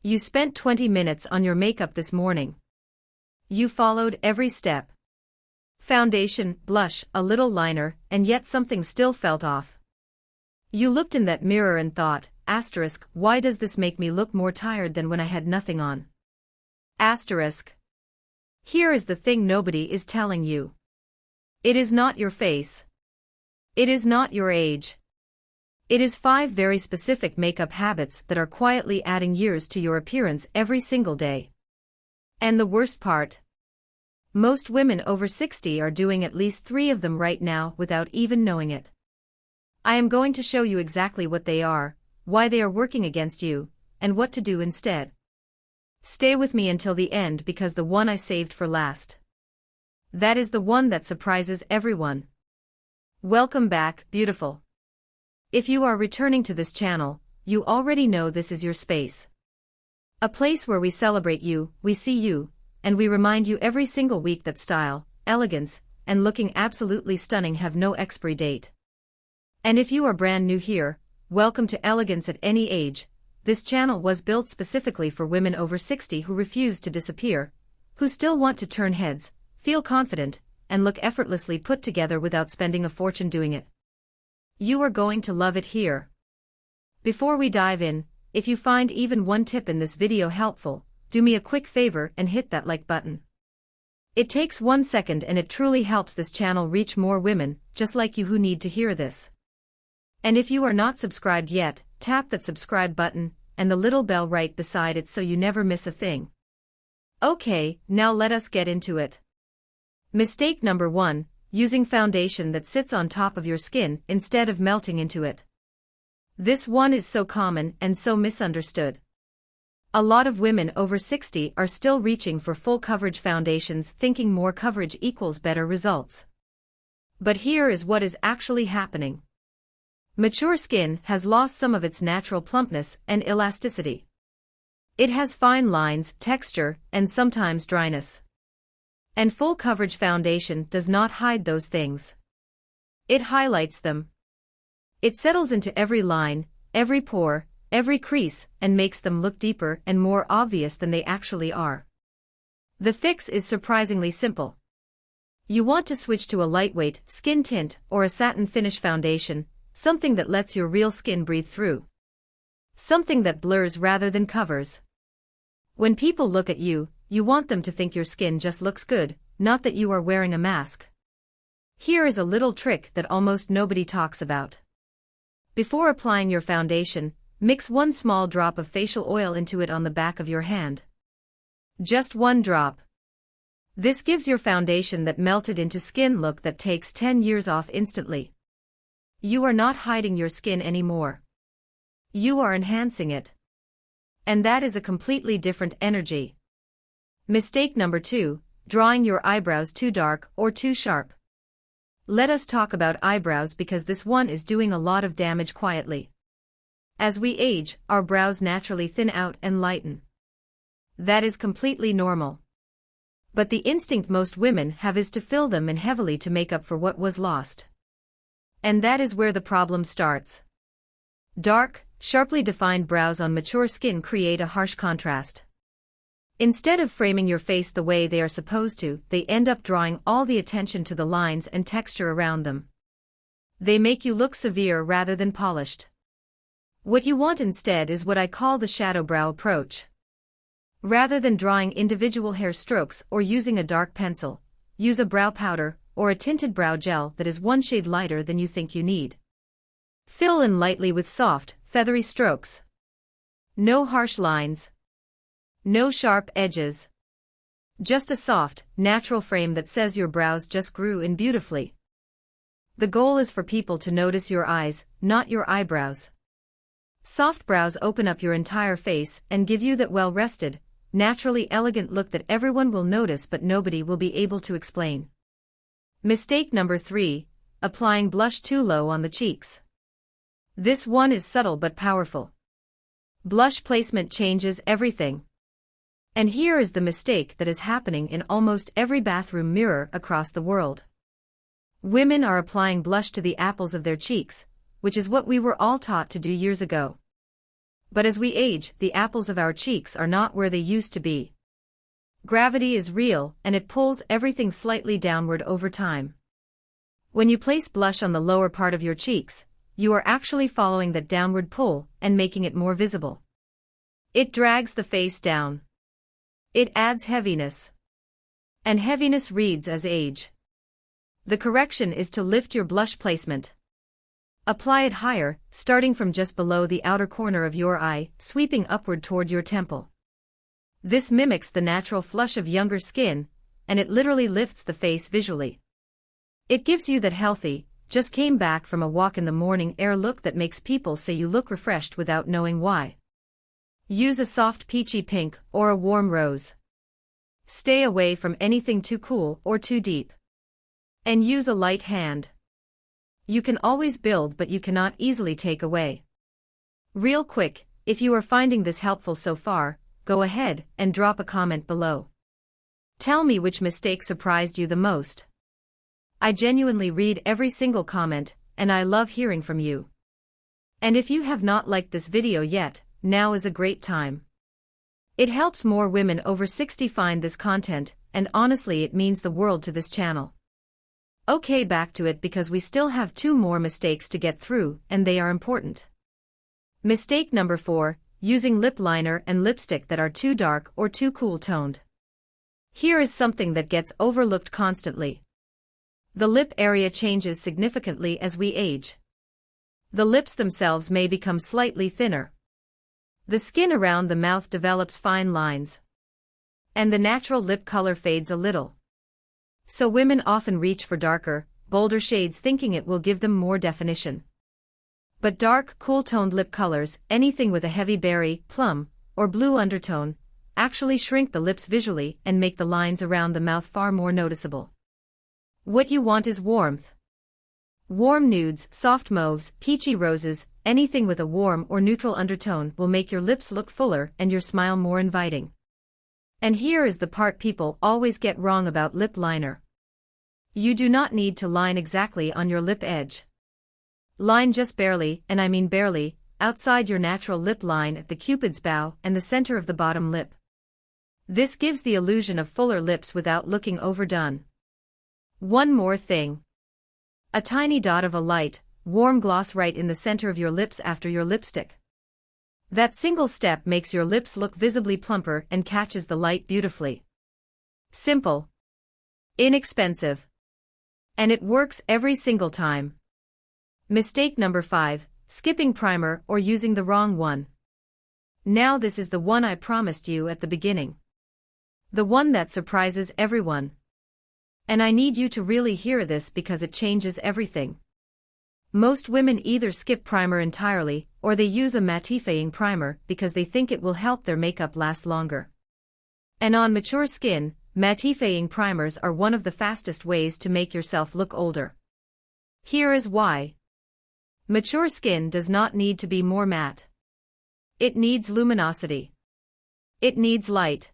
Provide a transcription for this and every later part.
You spent 20 minutes on your makeup this morning. You followed every step. Foundation, blush, a little liner, and yet something still felt off. You looked in that mirror and thought, asterisk, why does this make me look more tired than when I had nothing on? Asterisk. Here is the thing nobody is telling you. It is not your face. It is not your age. It is 5 very specific makeup habits that are quietly adding years to your appearance every single day. And the worst part? Most women over 60 are doing at least 3 of them right now without even knowing it. I am going to show you exactly what they are, why they are working against you, and what to do instead. Stay with me until the end because the one I saved for last. That is the one that surprises everyone. Welcome back, beautiful. If you are returning to this channel, you already know this is your space. A place where we celebrate you, we see you, and we remind you every single week that style, elegance, and looking absolutely stunning have no expiry date. And if you are brand new here, welcome to Elegance at any age. This channel was built specifically for women over 60 who refuse to disappear, who still want to turn heads, feel confident, and look effortlessly put together without spending a fortune doing it. You are going to love it here. Before we dive in, if you find even one tip in this video helpful, do me a quick favor and hit that like button. It takes 1 second and it truly helps this channel reach more women, just like you who need to hear this. And if you are not subscribed yet, tap that subscribe button, and the little bell right beside it so you never miss a thing. Okay, now let us get into it. Mistake number 1, using foundation that sits on top of your skin instead of melting into it. This one is so common and so misunderstood. A lot of women over 60 are still reaching for full coverage foundations thinking more coverage equals better results. But here is what is actually happening. Mature skin has lost some of its natural plumpness and elasticity. It has fine lines, texture, and sometimes dryness. And full coverage foundation does not hide those things. It highlights them. It settles into every line, every pore, every crease, and makes them look deeper and more obvious than they actually are. The fix is surprisingly simple. You want to switch to a lightweight skin tint or a satin finish foundation, something that lets your real skin breathe through. Something that blurs rather than covers. When people look at you, you want them to think your skin just looks good, not that you are wearing a mask. Here is a little trick that almost nobody talks about. Before applying your foundation, mix 1 small drop of facial oil into it on the back of your hand. Just 1 drop. This gives your foundation that melted into skin look that takes 10 years off instantly. You are not hiding your skin anymore. You are enhancing it. And that is a completely different energy. Mistake number 2, drawing your eyebrows too dark or too sharp. Let us talk about eyebrows because this one is doing a lot of damage quietly. As we age, our brows naturally thin out and lighten. That is completely normal. But the instinct most women have is to fill them in heavily to make up for what was lost. And that is where the problem starts. Dark, sharply defined brows on mature skin create a harsh contrast. Instead of framing your face the way they are supposed to, they end up drawing all the attention to the lines and texture around them. They make you look severe rather than polished. What you want instead is what I call the shadow brow approach. Rather than drawing individual hair strokes or using a dark pencil, use a brow powder or a tinted brow gel that is 1 shade lighter than you think you need. Fill in lightly with soft, feathery strokes. No harsh lines. No sharp edges. Just a soft, natural frame that says your brows just grew in beautifully. The goal is for people to notice your eyes, not your eyebrows. Soft brows open up your entire face and give you that well-rested, naturally elegant look that everyone will notice but nobody will be able to explain. Mistake number 3, applying blush too low on the cheeks. This one is subtle but powerful. Blush placement changes everything. And here is the mistake that is happening in almost every bathroom mirror across the world. Women are applying blush to the apples of their cheeks, which is what we were all taught to do years ago. But as we age, the apples of our cheeks are not where they used to be. Gravity is real, and it pulls everything slightly downward over time. When you place blush on the lower part of your cheeks, you are actually following that downward pull and making it more visible. It drags the face down. It adds heaviness. And heaviness reads as age. The correction is to lift your blush placement. Apply it higher, starting from just below the outer corner of your eye, sweeping upward toward your temple. This mimics the natural flush of younger skin, and it literally lifts the face visually. It gives you that healthy, just came back from a walk in the morning air look that makes people say you look refreshed without knowing why. Use a soft peachy pink or a warm rose. Stay away from anything too cool or too deep. And use a light hand. You can always build, but you cannot easily take away. Real quick, if you are finding this helpful so far, go ahead and drop a comment below. Tell me which mistake surprised you the most. I genuinely read every single comment, and I love hearing from you. And if you have not liked this video yet, now is a great time. It helps more women over 60 find this content, and honestly it means the world to this channel. Okay, back to it because we still have 2 more mistakes to get through, and they are important. Mistake number 4, using lip liner and lipstick that are too dark or too cool toned. Here is something that gets overlooked constantly. The lip area changes significantly as we age. The lips themselves may become slightly thinner. The skin around the mouth develops fine lines. And the natural lip color fades a little. So women often reach for darker, bolder shades thinking it will give them more definition. But dark, cool-toned lip colors, anything with a heavy berry, plum, or blue undertone, actually shrink the lips visually and make the lines around the mouth far more noticeable. What you want is warmth. Warm nudes, soft mauves, peachy roses, anything with a warm or neutral undertone will make your lips look fuller and your smile more inviting. And here is the part people always get wrong about lip liner. You do not need to line exactly on your lip edge. Line just barely, and I mean barely, outside your natural lip line at the cupid's bow and the center of the bottom lip. This gives the illusion of fuller lips without looking overdone. One more thing. A tiny dot of a light, warm gloss right in the center of your lips after your lipstick. That single step makes your lips look visibly plumper and catches the light beautifully. Simple. Inexpensive. And it works every single time. Mistake number 5, skipping primer or using the wrong one. Now this is the one I promised you at the beginning. The one that surprises everyone. And I need you to really hear this because it changes everything. Most women either skip primer entirely, or they use a mattifying primer because they think it will help their makeup last longer. And on mature skin, mattifying primers are one of the fastest ways to make yourself look older. Here is why. Mature skin does not need to be more matte. It needs luminosity. It needs light.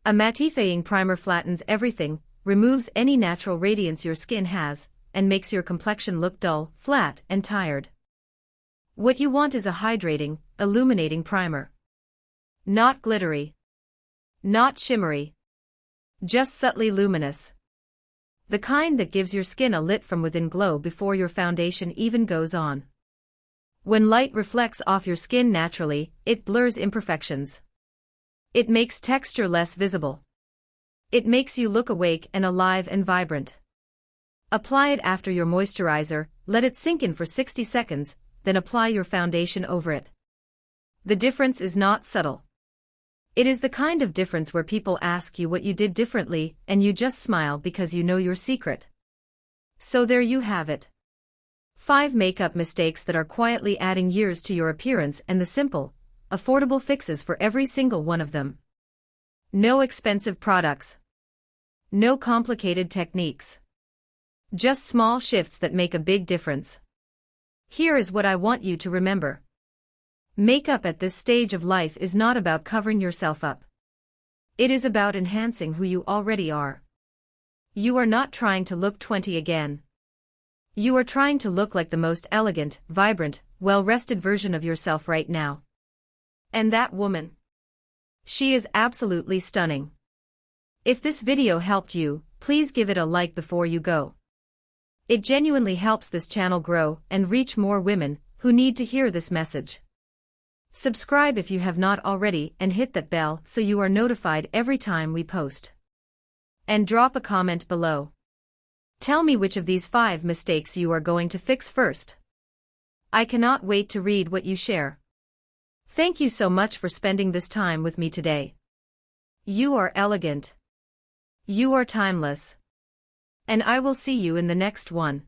A mattifying primer flattens everything, removes any natural radiance your skin has, and makes your complexion look dull, flat, and tired. What you want is a hydrating, illuminating primer. Not glittery. Not shimmery. Just subtly luminous. The kind that gives your skin a lit from within glow before your foundation even goes on. When light reflects off your skin naturally, it blurs imperfections. It makes texture less visible. It makes you look awake and alive and vibrant. Apply it after your moisturizer, let it sink in for 60 seconds, then apply your foundation over it. The difference is not subtle. It is the kind of difference where people ask you what you did differently, and you just smile because you know your secret. So there you have it. 5 makeup mistakes that are quietly adding years to your appearance and the simple, affordable fixes for every single one of them. No expensive products. No complicated techniques. Just small shifts that make a big difference. Here is what I want you to remember. Makeup at this stage of life is not about covering yourself up. It is about enhancing who you already are. You are not trying to look 20 again. You are trying to look like the most elegant, vibrant, well-rested version of yourself right now. And that woman. She is absolutely stunning. If this video helped you, please give it a like before you go. It genuinely helps this channel grow and reach more women who need to hear this message. Subscribe if you have not already and hit that bell so you are notified every time we post. And drop a comment below. Tell me which of these 5 mistakes you are going to fix first. I cannot wait to read what you share. Thank you so much for spending this time with me today. You are elegant. You are timeless. And I will see you in the next one.